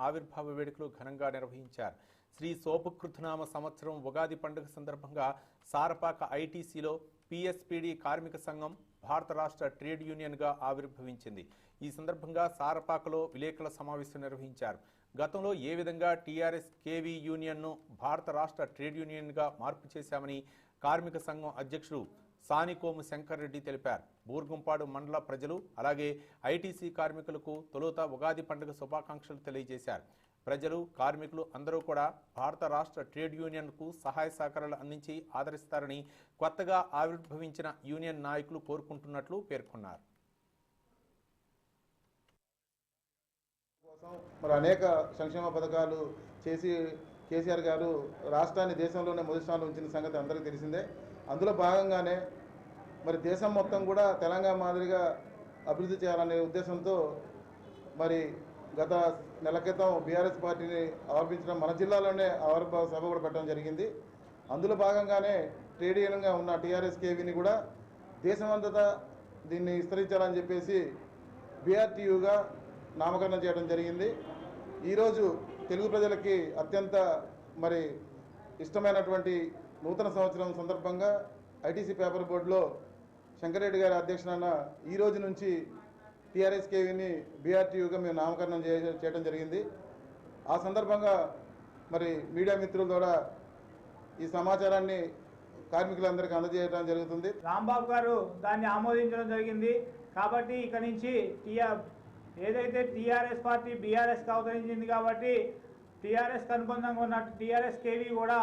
ఆవిర్భావ వేడుకలు ఘనంగా నిర్వహించారు. శ్రీ సోపకృతనామ సంవత్సరం ఉగాది పండుగ సందర్భంగా సారపాక ఐటీసీలో పిఎస్పిడి కార్మిక సంఘం భారత రాష్ట్ర ట్రేడ్ యూనియన్గా ఆవిర్భవించింది. ఈ సందర్భంగా సారపాకలో విలేకరుల సమావేశం నిర్వహించారు. గతంలో ఏ విధంగా టీఆర్ఎస్ కేవీ యూనియన్ను భారత రాష్ట్ర ట్రేడ్ యూనియన్గా మార్పు చేశామని కార్మిక సంఘం అధ్యక్షుడు సానికోము శంకర్ రెడ్డి తెలిపారు. బూర్గుంపాడు మండల ప్రజలు అలాగే ఐటీసీ కార్మికులకు తొలుత ఉగాది పండుగ శుభాకాంక్షలు తెలియజేశారు. ప్రజలు కార్మికులు అందరూ కూడా భారత రాష్ట్ర ట్రేడ్ యూనియన్కు సహాయ సహకారాలు అందించి ఆదరిస్తారని కొత్తగా ఆవిర్భవించిన యూనియన్ నాయకులు కోరుకుంటున్నట్లు పేర్కొన్నారు. మరి అనేక సంక్షేమ పథకాలు చేసి కేసీఆర్ గారు రాష్ట్రాన్ని దేశంలోనే మొదటి స్థానంలో ఉంచిన సంగతి అందరికీ తెలిసిందే. అందులో భాగంగానే మరి దేశం మొత్తం కూడా తెలంగాణ మాదిరిగా అభివృద్ధి చేయాలనే ఉద్దేశంతో మరి గత నెల క్రితం బీఆర్ఎస్ పార్టీని ఆవిర్భించడం, మన జిల్లాలోనే ఆవిర్భావ సభ కూడా పెట్టడం జరిగింది. అందులో భాగంగానే ట్రేడ్ యూనియన్గా ఉన్న టీఆర్ఎస్ కేవీని కూడా దేశమంతటా దీన్ని విస్తరించాలని చెప్పేసి బీఆర్టీయూగా నామకరణం చేయడం జరిగింది. ఈరోజు తెలుగు ప్రజలకి అత్యంత మరి ఇష్టమైనటువంటి నూతన సంవత్సరం సందర్భంగా ఐటీసీ పేపర్ బోర్డులో శంకరెడ్డి గారి అధ్యక్షతన ఈ రోజు నుంచి టీఆర్ఎస్ కేవీని బీఆర్టీయూగా మేము నామకరణం చేయడం జరిగింది. ఆ సందర్భంగా మరి మీడియా మిత్రుల ద్వారా ఈ సమాచారాన్ని కార్మికులందరికీ అందజేయడం జరుగుతుంది. రాంబాబు గారు దాన్ని ఆమోదించడం జరిగింది. కాబట్టి ఇక నుంచి ఏదైతే టీఆర్ఎస్ పార్టీ బీఆర్ఎస్కి అవతరించింది కాబట్టి టీఆర్ఎస్కి అనుబంధంగా ఉన్న టీఆర్ఎస్ కేవీ కూడా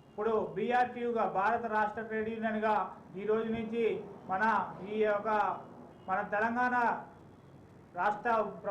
ఇప్పుడు బీఆర్టీయూగా భారత రాష్ట్ర ట్రేడ్ యూనియన్గా ఈ రోజు నుంచి మన తెలంగాణ రాష్ట్ర ప్రభుత్వం